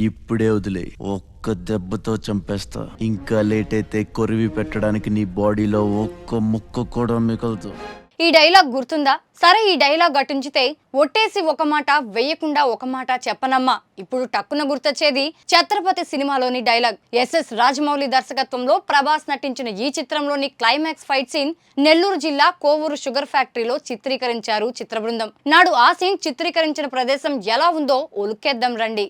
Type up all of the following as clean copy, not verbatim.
ఇప్పుడే వదిలే, ఒక్క దెబ్బతో చంపేస్తా. ఇంకా లేట్ అయితే కొరివి పెట్టడానికి నీ బాడీలో ఒక్క ముక్క కూడా మిగలదు. ఈ డైలాగ్ గుర్తుందా? సరే, ఈ డైలాగ్ అటుంచితే ఒట్టేసి ఒక మాట వేయకుండా ఒక మాట చెప్పనమ్మా. ఇప్పుడు టక్కున గుర్తొచ్చేది ఛత్రపతి సినిమాలోని డైలాగ్. ఎస్ఎస్ రాజమౌళి దర్శకత్వంలో ప్రభాస్ నటించిన ఈ చిత్రంలోని క్లైమాక్స్ ఫైట్ సీన్ నెల్లూరు జిల్లా కోవూరు షుగర్ ఫ్యాక్టరీలో చిత్రీకరించారు చిత్ర బృందం. నాడు ఆ సీన్ చిత్రీకరించిన ప్రదేశం ఎలా ఉందో ఒలుక్కేద్దాం రండి.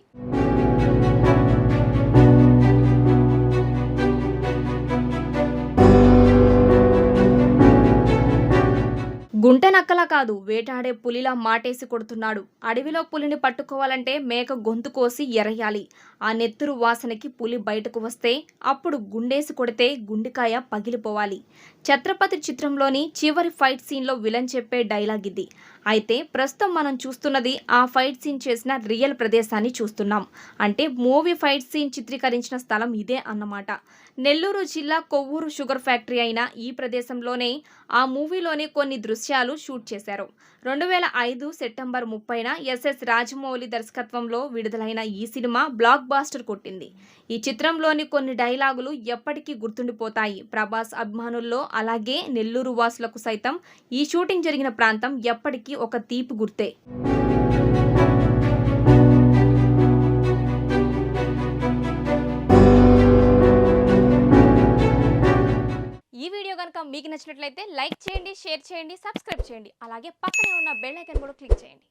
గుంట నక్కలా కాదు, వేటాడే పులిలా మాటేసి కొడుతున్నాడు. అడవిలో పులిని పట్టుకోవాలంటే మేక గొంతు కోసి ఎరయాలి. ఆ నెత్తురు వాసనకి పులి బయటకు వస్తే అప్పుడు గుండేసి కొడితే గుండెకాయ పగిలిపోవాలి. ఛత్రపతి చిత్రంలోని చివరి ఫైట్ సీన్లో విలన్ చెప్పే డైలాగ్ ఇది. అయితే ప్రస్తుతం మనం చూస్తున్నది ఆ ఫైట్ సీన్ చేసిన రియల్ ప్రదేశాన్ని చూస్తున్నాం. అంటే మూవీ ఫైట్ సీన్ చిత్రీకరించిన స్థలం ఇదే అన్నమాట. నెల్లూరు జిల్లా కొవ్వూరు షుగర్ ఫ్యాక్టరీ అయిన ఈ ప్రదేశంలోనే ఆ మూవీలోని కొన్ని దృశ్యాలు షూట్ చేశారు. 2005 సెప్టెంబర్ 30న ఎస్ఎస్ రాజమౌళి దర్శకత్వంలో విడుదలైన ఈ సినిమా బ్లాక్ బాస్టర్ కొట్టింది. ఈ చిత్రంలోని కొన్ని డైలాగులు ఎప్పటికీ గుర్తుండిపోతాయి. ప్రభాస్ అభిమానుల్లో అలాగే నెల్లూరు వాసులకు సైతం ఈ షూటింగ్ జరిగిన ప్రాంతం ఎప్పటికీ ఒక తీపి గుర్తే. ఈ వీడియో కనుక మీకు నచ్చినట్లయితే లైక్ చేయండి, షేర్ చేయండి, సబ్స్క్రైబ్ చేయండి. అలాగే పక్కనే ఉన్న బెల్ ఐకాన్ కూడా క్లిక్ చేయండి.